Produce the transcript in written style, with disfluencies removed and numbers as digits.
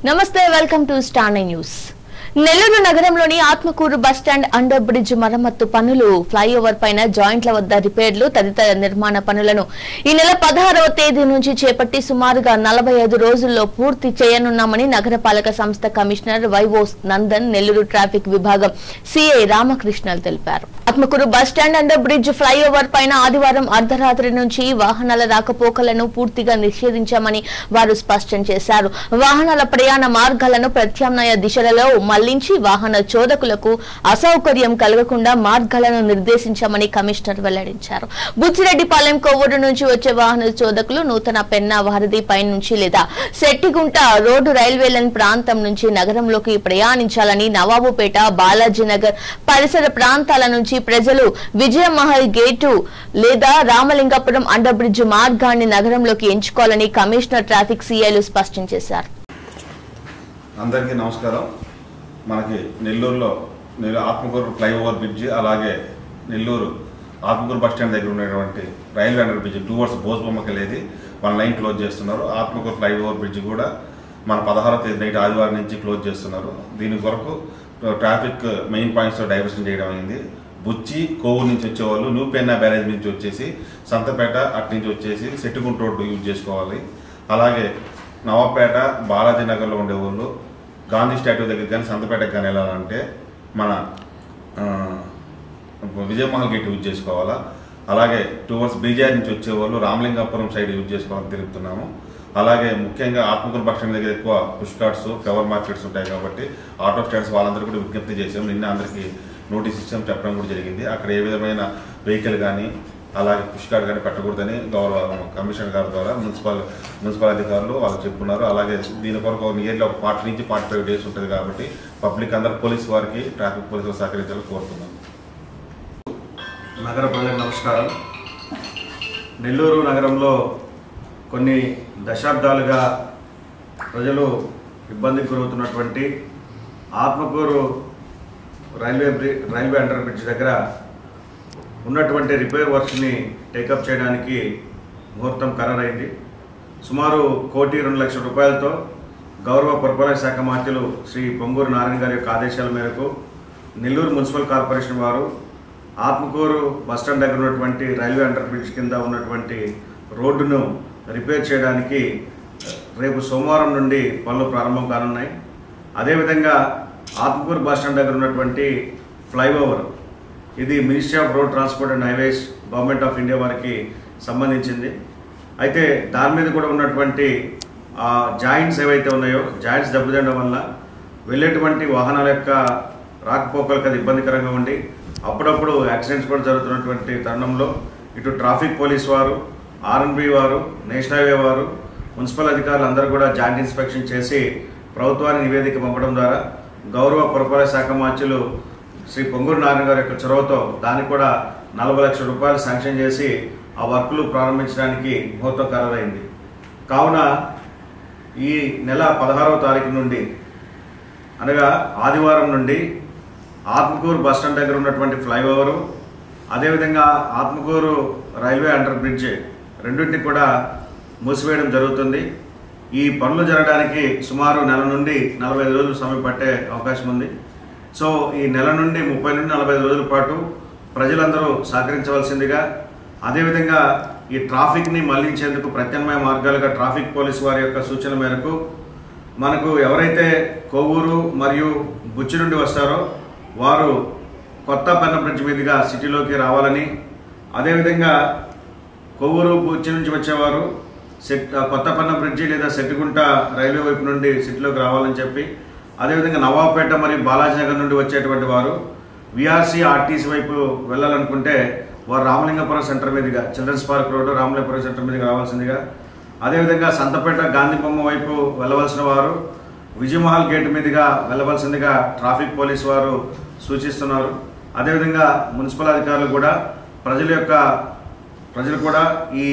నమస్తే welcome to star news. Nellore నగరంలోని Atmakur bus stand under bridge మరమ్మత్తు పనులు, ఫ్లైఓవర్ పైన జాయింట్ల వద్ద రిపేర్లు తదితర నిర్మాణ పనులను ఈ నెల 16వ తేదీ నుంచి చేపట్టి సుమారుగా 45 రోజుల్లో పూర్తి చేయనున్నామని నగరపాలక సంస్థ commissioner Y S Nandan, Nellore traffic విభాగం సిఐ రామకృష్ణలు తెలిపారు. Atmakur bus stand under bridge flyover పైన ఆదివారం అర్ధరాత్రి నుంచి వాహనాల రాకపోకలను పూర్తిగా నిషేధించామని వారు స్పష్టం చేశారు. వాహనాల ప్రయాణ మార్గాలను ప్రత్యామ్నాయ దిశలలో మళ్లించి వాహన చోదకులకు అసౌకర్యం కలగకుండా మార్గాలను నిర్దేశించామని కమిషనర్ వెల్లడించారు. బుచ్చిరెడ్డిపాలెం కొవ్వూరు నుంచి వచ్చే వాహన చోదకులు నూతన పెన్నా వారధి పై నుంచి లేదా శెట్టిగుంట రోడ్డు రైల్వే లైన్ ప్రాంతం నుంచి నగరంలోకి ప్రయాణించాలని, నవాబుపేట, బాలాజీనగర్ పరిసర ప్రాంతాల నుంచి ప్రజలు విజయమహల్ గేటు లేదా రామలింగపురం అండర్ బ్రిడ్జ్ మార్గాన్ని నగరంలోకి ఎంచుకోవాలని కమిషనర్ ట్రాఫిక్ సిఐలు స్పష్టం చేశారు. అందరికీ నమస్కారం. మనకి నెల్లూరులో ఆత్మకూరు ఫ్లైఓవర్ బ్రిడ్జి, అలాగే నెల్లూరు ఆత్మకూరు బస్టాండ్ దగ్గర ఉన్నటువంటి రైల్వే అండర్ బ్రిడ్జి టువర్డ్స్ బోస్బొమ్మకి వెళ్ళేది 1 లైన్ క్లోజ్ చేస్తున్నారు. ఆత్మకూరు ఫ్లైఓవర్ బ్రిడ్జి కూడా మన 16వ తేదీ నైట్ ఆదివారం నుంచి క్లోజ్ చేస్తున్నారు. దీని కొరకు ట్రాఫిక్ మెయిన్ పాయింట్స్లో డైవర్షన్ చేయడం అయింది. బుచ్చి, కోవూరు నుంచి వచ్చేవాళ్ళు న్యూ పెన్నా బ్యారేజ్ నుంచి వచ్చేసి సంతపేట అటు నుంచి వచ్చేసి శెట్టిగుంట రోడ్డు యూజ్ చేసుకోవాలి. అలాగే నవాపేట, బాలాజీ నగర్లో ఉండేవాళ్ళు గాంధీ స్టాట్యూ దగ్గర కానీ సంతపేటకు కానీ వెళ్ళాలంటే మన విజయమహల్ గేట్ యూజ్ చేసుకోవాలా. అలాగే టువర్డ్స్ బీజేఆర్ నుంచి వచ్చేవాళ్ళు రామలింగాపురం సైడ్ యూజ్ చేసుకోవాలని తెలుపుతున్నాము. అలాగే ముఖ్యంగా ఆత్మకూరు బస్టాండ్ దగ్గర ఎక్కువ పుష్ కార్ట్స్, ఫ్లవర్ మార్కెట్స్ ఉంటాయి కాబట్టి ఆటో స్టాండ్స్ వాళ్ళందరూ కూడా విజ్ఞప్తి చేసాము. నిన్న అందరికీ నోటీస్ ఇచ్చాము, చెప్పడం కూడా జరిగింది. అక్కడ ఏ విధమైన వెహికల్ కానీ అలాగే పుష్ కార్డ్ కానీ పెట్టకూడదని గౌరవ కమిషనర్ గారి ద్వారా మున్సిపల్ అధికారులు వాళ్ళు చెప్పుకున్నారు. అలాగే దీని కొరకు నియర్లీ ఒక 40 నుంచి 45 డేస్ ఉంటుంది కాబట్టి పబ్లిక్ అందరూ పోలీసు వారికి, ట్రాఫిక్ పోలీసులు సహకరించాలని కోరుతున్నాను. నగర ప్రజలకు నమస్కారం. నెల్లూరు నగరంలో కొన్ని దశాబ్దాలుగా ప్రజలు ఇబ్బందికి గురవుతున్నటువంటి ఆత్మకూరు రైల్వే అండర్ బ్రిడ్జ్ దగ్గర ఉన్నటువంటి రిపేర్ వర్క్స్ని టేకప్ చేయడానికి ముహూర్తం ఖరారైంది. సుమారు 1,02,00,000 రూపాయలతో గౌరవ పురపాలక శాఖ మంత్రులు శ్రీ పొంగూరు నారాయణ గారి యొక్క ఆదేశాల మేరకు నెల్లూరు మున్సిపల్ కార్పొరేషన్ వారు ఆత్మకూరు బస్టాండ్ దగ్గర ఉన్నటువంటి రైల్వే అండర్ బ్రిడ్జ్ కింద ఉన్నటువంటి రోడ్డును రిపేర్ చేయడానికి రేపు సోమవారం నుండి పనులు ప్రారంభం కానున్నాయి. అదేవిధంగా ఆత్మకూరు బస్టాండ్ దగ్గర ఉన్నటువంటి ఫ్లైఓవర్, ఇది ministry of road transport and highways, government of India వారికి సంబంధించింది. అయితే దాని మీద కూడా ఉన్నటువంటి జాయింట్స్ ఏవైతే ఉన్నాయో, జాయింట్స్ దెబ్బతినడం వల్ల వెళ్ళేటువంటి వాహనాల యొక్క రాకపోకలకు అది ఇబ్బందికరంగా ఉండి అప్పుడప్పుడు యాక్సిడెంట్స్ కూడా జరుగుతున్నటువంటి తరుణంలో ఇటు ట్రాఫిక్ పోలీస్ వారు, ఆర్ఎన్బి వారు, నేషనల్ హైవే వారు, మున్సిపల్ అధికారులు అందరూ కూడా జాయింట్ ఇన్స్పెక్షన్ చేసి ప్రభుత్వానికి నివేదిక పంపడం ద్వారా గౌరవ పురపాలక శాఖ మంత్రులు శ్రీ పొంగూరు నారాయణ గారి యొక్క చొరవతో దానికి కూడా 40 లక్షల రూపాయలు శాంక్షన్ చేసి ఆ వర్కులు ప్రారంభించడానికి ముహూర్తం ఖరారైంది. కావున ఈ నెల 16వ తారీఖు నుండి అనగా ఆదివారం నుండి ఆత్మకూరు బస్టాండ్ దగ్గర ఉన్నటువంటి ఫ్లైఓవరు, అదేవిధంగా ఆత్మకూరు రైల్వే అండర్ బ్రిడ్జ్ రెండింటిని కూడా మూసివేయడం జరుగుతుంది. ఈ పనులు జరగడానికి సుమారు నెల నుండి 45 రోజులు సమయం పట్టే అవకాశం ఉంది. సో ఈ నెల నుండి 30 నుండి 45 రోజుల పాటు ప్రజలందరూ సహకరించవలసిందిగా, అదేవిధంగా ఈ ట్రాఫిక్ని మళ్లించేందుకు ప్రత్యామ్నాయ మార్గాలుగా ట్రాఫిక్ పోలీసు వారి యొక్క సూచన మేరకు మనకు ఎవరైతే కొవ్వూరు మరియు బుచ్చి నుండి వస్తారో వారు కొత్త పెన్న బ్రిడ్జ్ మీదుగా సిటీలోకి రావాలని, అదేవిధంగా కొవ్వూరు బుచ్చి నుంచి వచ్చేవారు కొత్త పెన్న బ్రిడ్జి లేదా శెట్టిగుంట రైల్వే వైపు నుండి సిటీలోకి రావాలని చెప్పి, అదేవిధంగా నవాబుపేట మరియు బాలాజీ నగర్ నుండి వచ్చేటువంటి వారు విఆర్సీ, ఆర్టీసీ వైపు వెళ్ళాలనుకుంటే వారు రామలింగపురం సెంటర్ మీదుగా, children's park road Ramalingapuram center మీదుగా రావాల్సిందిగా, అదేవిధంగా సంతపేట గాంధీ బొమ్మ వైపు వెళ్ళవలసిన వారు విజయమహల్ గేట్ మీదుగా వెళ్ళవలసిందిగా ట్రాఫిక్ పోలీస్ వారు సూచిస్తున్నారు. అదేవిధంగా మున్సిపల్ అధికారులు కూడా ప్రజలు కూడా ఈ